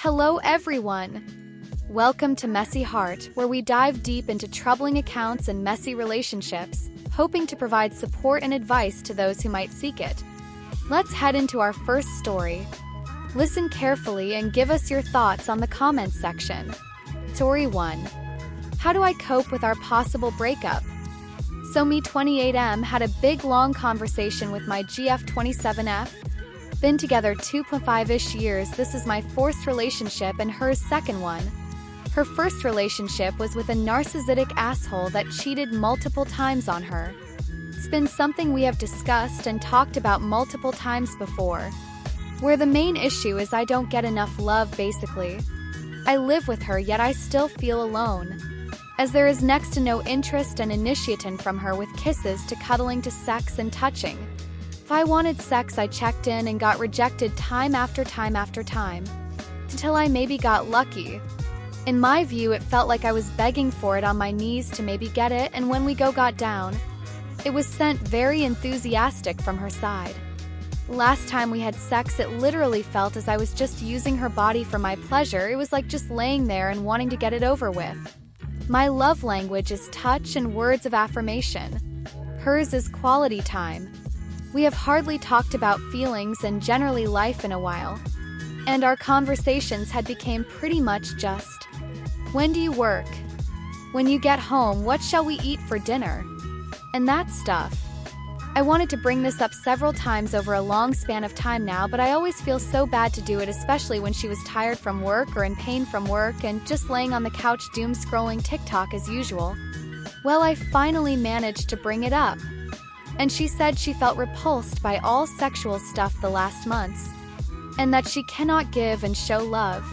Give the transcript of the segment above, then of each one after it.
Hello everyone! Welcome to Messy Heart, where we dive deep into troubling accounts and messy relationships, hoping to provide support and advice to those who might seek it. Let's head into our first story. Listen carefully and give us your thoughts on the comments section. Story 1. How do I cope with our possible breakup? So me 28M had a big long conversation with my GF 27F. Been together 2.5-ish years. This is my fourth relationship and hers second one. Her first relationship was with a narcissistic asshole that cheated multiple times on her. It's been something we have discussed and talked about multiple times before. Where the main issue is I don't get enough love basically. I live with her yet I still feel alone. As there is next to no interest and initiation from her, with kisses to cuddling to sex and touching. If I wanted sex, I checked in and got rejected time after time after time. Until I maybe got lucky. In my view, it felt like I was begging for it on my knees to maybe get it, and when we got down, it was sent very enthusiastic from her side. Last time we had sex, it literally felt as I was just using her body for my pleasure. It was like just laying there and wanting to get it over with. My love language is touch and words of affirmation. Hers is quality time. We have hardly talked about feelings and generally life in a while. And our conversations had become pretty much just, when do you work? When you get home, what shall we eat for dinner? And that stuff. I wanted to bring this up several times over a long span of time now, but I always feel so bad to do it, especially when she was tired from work or in pain from work and just laying on the couch doom scrolling TikTok as usual. Well, I finally managed to bring it up. And she said she felt repulsed by all sexual stuff the last months, and that she cannot give and show love.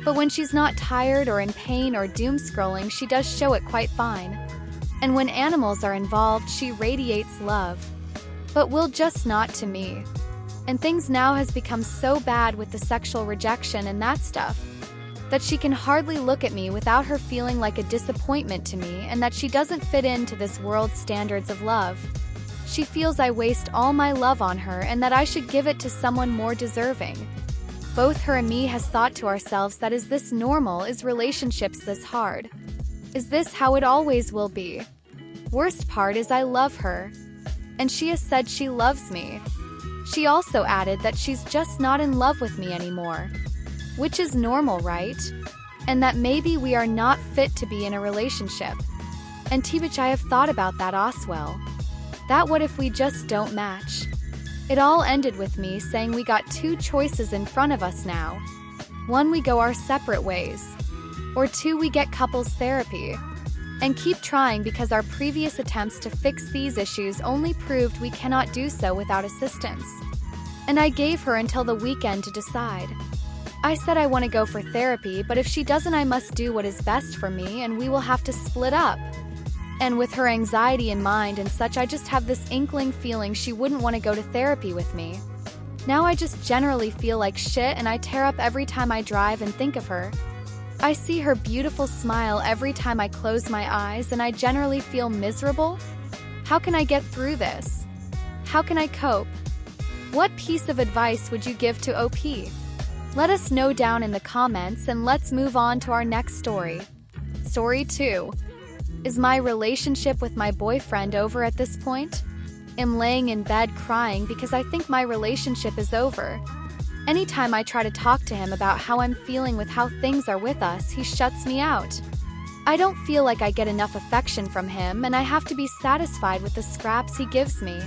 But when she's not tired or in pain or doom scrolling, she does show it quite fine. And when animals are involved, she radiates love. But will just not to me. And things now has become so bad with the sexual rejection and that stuff, that she can hardly look at me without her feeling like a disappointment to me, and that she doesn't fit into this world's standards of love. She feels I waste all my love on her and that I should give it to someone more deserving. Both her and me has thought to ourselves that is this normal? Is relationships this hard? Is this how it always will be? Worst part is I love her. And she has said she loves me. She also added that she's just not in love with me anymore. Which is normal, right? And that maybe we are not fit to be in a relationship. And T-Bitch, I have thought about that as well. That what if we just don't match? It all ended with me saying we got two choices in front of us now. One, we go our separate ways. Or two, we get couples therapy. And keep trying, because our previous attempts to fix these issues only proved we cannot do so without assistance. And I gave her until the weekend to decide. I said I want to go for therapy, but if she doesn't, I must do what is best for me and we will have to split up. And with her anxiety in mind and such, I just have this inkling feeling she wouldn't want to go to therapy with me. Now I just generally feel like shit and I tear up every time I drive and think of her. I see her beautiful smile every time I close my eyes and I generally feel miserable. How can I get through this? How can I cope? What piece of advice would you give to OP? Let us know down in the comments, and let's move on to our next story. Story 2. Is my relationship with my boyfriend over at this point? I'm laying in bed crying because I think my relationship is over. Anytime I try to talk to him about how I'm feeling with how things are with us, he shuts me out. I don't feel like I get enough affection from him, and I have to be satisfied with the scraps he gives me.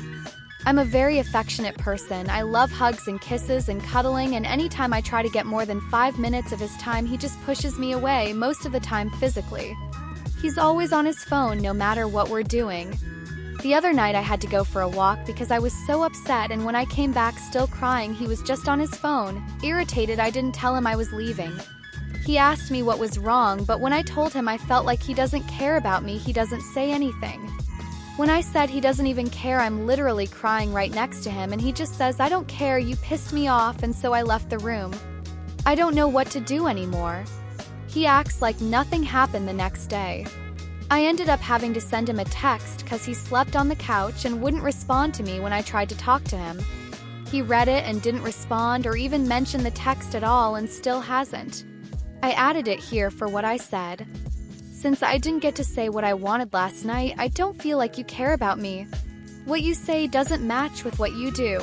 I'm a very affectionate person. I love hugs and kisses and cuddling, and anytime I try to get more than 5 minutes of his time, he just pushes me away, most of the time physically. He's always on his phone no matter what we're doing. The other night I had to go for a walk because I was so upset, and when I came back still crying, he was just on his phone. Irritated, I didn't tell him I was leaving. He asked me what was wrong, but when I told him I felt like he doesn't care about me, he doesn't say anything. When I said he doesn't even care, I'm literally crying right next to him, and he just says, "I don't care, you pissed me off," and so I left the room. I don't know what to do anymore. He acts like nothing happened the next day. I ended up having to send him a text because he slept on the couch and wouldn't respond to me when I tried to talk to him. He read it and didn't respond or even mention the text at all and still hasn't. I added it here for what I said. Since I didn't get to say what I wanted last night, I don't feel like you care about me. What you say doesn't match with what you do.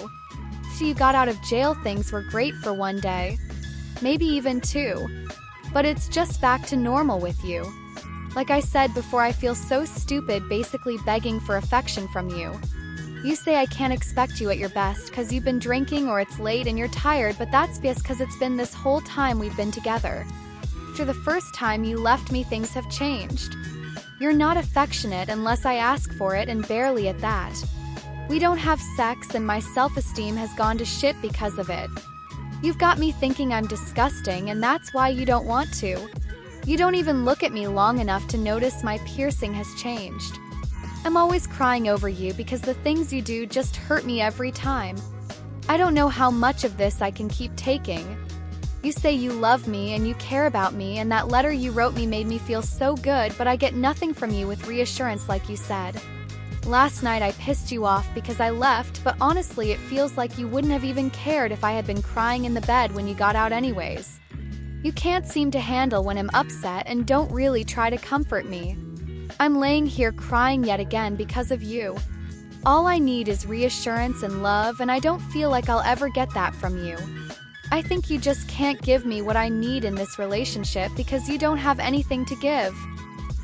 So you got out of jail things were great for one day. Maybe even two. But it's just back to normal with you. Like I said before, I feel so stupid basically begging for affection from you. You say I can't expect you at your best because you've been drinking or it's late and you're tired, but that's because it's been this whole time we've been together. After the first time you left me, things have changed. You're not affectionate unless I ask for it, and barely at that. We don't have sex and my self-esteem has gone to shit because of it. You've got me thinking I'm disgusting, and that's why you don't want to. You don't even look at me long enough to notice my piercing has changed. I'm always crying over you because the things you do just hurt me every time. I don't know how much of this I can keep taking. You say you love me and you care about me, and that letter you wrote me made me feel so good, but I get nothing from you with reassurance like you said. Last night I pissed you off because I left, but honestly it feels like you wouldn't have even cared if I had been crying in the bed when you got out anyways. You can't seem to handle when I'm upset and don't really try to comfort me. I'm laying here crying yet again because of you. All I need is reassurance and love, and I don't feel like I'll ever get that from you. I think you just can't give me what I need in this relationship because you don't have anything to give.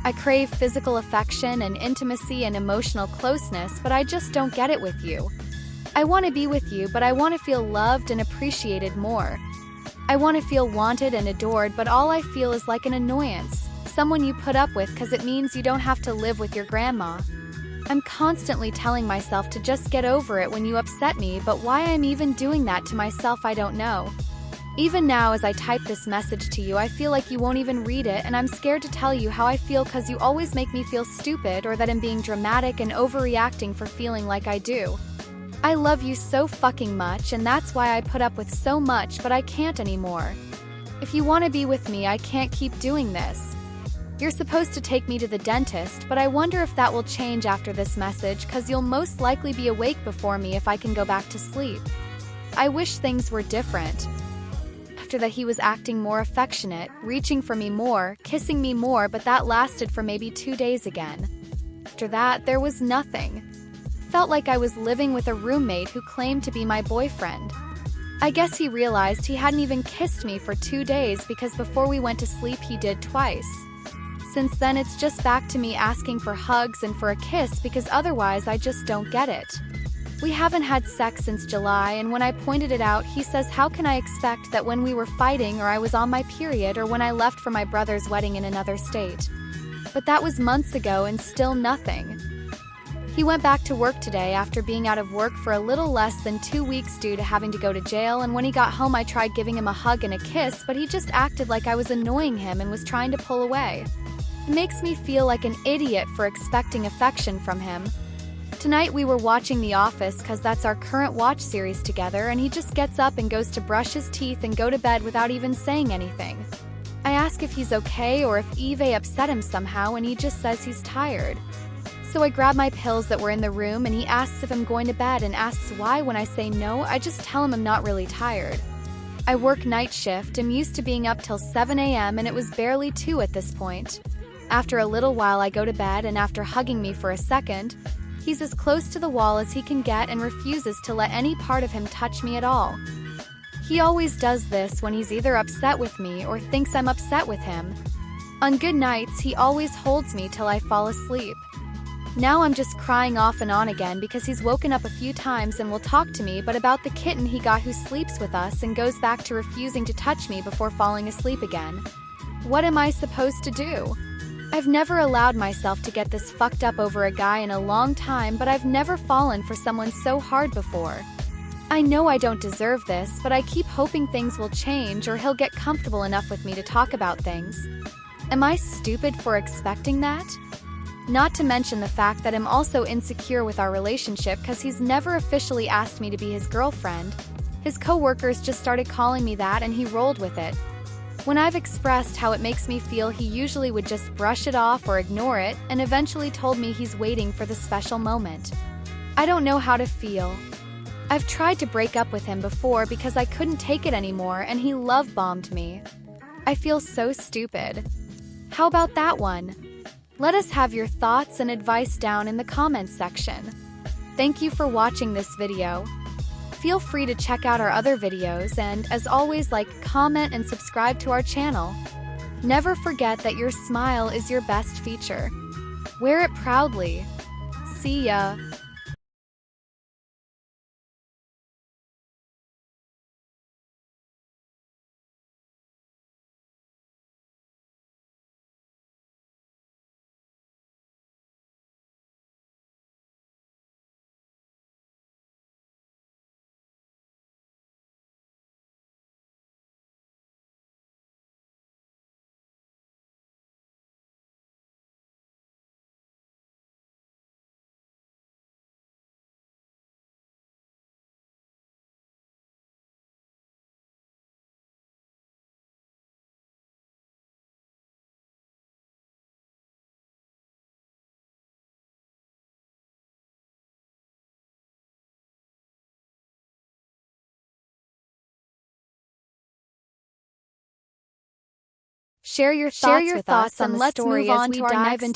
I crave physical affection and intimacy and emotional closeness, but I just don't get it with you. I want to be with you, but I want to feel loved and appreciated more. I want to feel wanted and adored, but all I feel is like an annoyance, someone you put up with because it means you don't have to live with your grandma. I'm constantly telling myself to just get over it when you upset me, but why I'm even doing that to myself I don't know. Even now as I type this message to you, I feel like you won't even read it, and I'm scared to tell you how I feel because you always make me feel stupid or that I'm being dramatic and overreacting for feeling like I do. I love you so fucking much, and that's why I put up with so much, but I can't anymore. If you want to be with me, I can't keep doing this. You're supposed to take me to the dentist, but I wonder if that will change after this message because you'll most likely be awake before me if I can go back to sleep. I wish things were different. After that he was acting more affectionate, reaching for me more, kissing me more, but that lasted for maybe 2 days again. After that, there was nothing. Felt like I was living with a roommate who claimed to be my boyfriend. I guess he realized he hadn't even kissed me for 2 days because before we went to sleep he did twice. Since then it's just back to me asking for hugs and for a kiss because otherwise I just don't get it. We haven't had sex since July, and when I pointed it out, he says how can I expect that when we were fighting or I was on my period or when I left for my brother's wedding in another state. But that was months ago and still nothing. He went back to work today after being out of work for a little less than 2 weeks due to having to go to jail, and when he got home I tried giving him a hug and a kiss, but he just acted like I was annoying him and was trying to pull away. It makes me feel like an idiot for expecting affection from him. Tonight we were watching The Office because that's our current watch series together, and he just gets up and goes to brush his teeth and go to bed without even saying anything. I ask if he's okay or if Eve upset him somehow, and he just says he's tired. So I grab my pills that were in the room, and he asks if I'm going to bed and asks why. When I say no, I just tell him I'm not really tired. I work night shift, I'm used to being up till 7 a.m. and it was barely 2 at this point. After a little while I go to bed, and after hugging me for a second, he's as close to the wall as he can get and refuses to let any part of him touch me at all. He always does this when he's either upset with me or thinks I'm upset with him. On good nights, he always holds me till I fall asleep. Now I'm just crying off and on again because he's woken up a few times and will talk to me, but about the kitten he got who sleeps with us, and goes back to refusing to touch me before falling asleep again. What am I supposed to do? I've never allowed myself to get this fucked up over a guy in a long time, but I've never fallen for someone so hard before. I know I don't deserve this, but I keep hoping things will change or he'll get comfortable enough with me to talk about things. Am I stupid for expecting that? Not to mention the fact that I'm also insecure with our relationship because he's never officially asked me to be his girlfriend. His co-workers just started calling me that and he rolled with it. When I've expressed how it makes me feel, he usually would just brush it off or ignore it, and eventually told me he's waiting for the special moment. I don't know how to feel. I've tried to break up with him before because I couldn't take it anymore and he love-bombed me. I feel so stupid. How about that one? Let us have your thoughts and advice down in the comments section. Thank you for watching this video. Feel free to check out our other videos and, as always, like, comment, and subscribe to our channel. Never forget that your smile is your best feature. Wear it proudly. See ya. Share your thoughts with us and let's move on to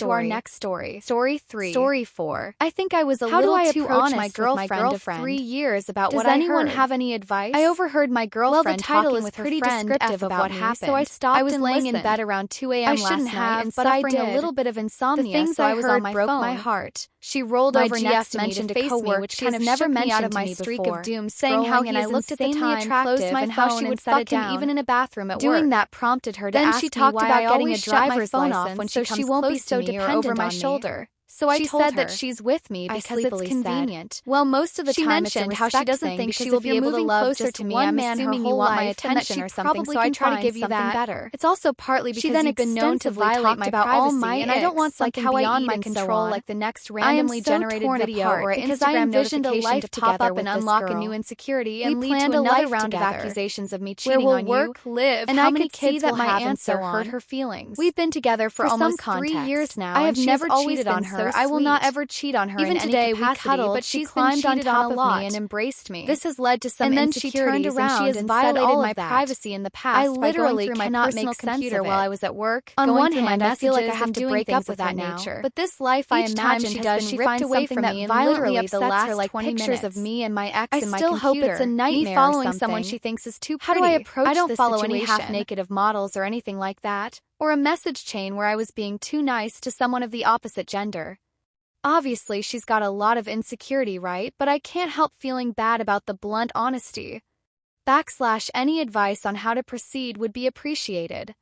our next story. Story 3. Story 4. I think I was a little too honest my girlfriend of 3 years about what I heard. Does anyone have any advice? I overheard my girlfriend talking with her friend descriptive of what happened, so I stopped. I was laying in bed around 2 a.m. last night and suffering a little bit of insomnia, so I was on my phone. My heart. She rolled over next to me to face me, which kind of never mentioned out of my streak of doom, saying how he is insanely attractive and how she would fuck him even in a bathroom at work. Doing that prompted her to ask me why I always shut my phone off when she won't be so dependent over my shoulder. So I told her that she's with me because it's convenient. Well, most of the time she mentioned how she doesn't think she will be able to love closer to me. I'm assuming you want my attention or something, so I try to give you that. Better. It's also partly because you've been known to violate my privacy, and I don't want something beyond my control, like the next randomly generated video or an Instagram notification to pop up and unlock a new insecurity and lead to another round of accusations of me cheating on you. Live, and I could see that my answer hurt her feelings. We've been together for almost 3 years now. I have never cheated on her. I will not ever cheat on her. Even today we cuddled, but she climbed on top of me and embraced me. This has led to some insecurities, and she has violated my privacy in the past. I literally cannot make sense of it while I was at work. On one hand, I feel like I have to break up with that nature, but this life I imagine she finds something that violently upsets her, like pictures of me and my ex in my computer. I still hope it's a nightmare. Me following someone she thinks is too pretty. How do I approach this situation? I don't follow any half-naked of models or anything like that, or a message chain where I was being too nice to someone of the opposite gender. Obviously, she's got a lot of insecurity, right? But I can't help feeling bad about the blunt honesty. / any advice on how to proceed would be appreciated.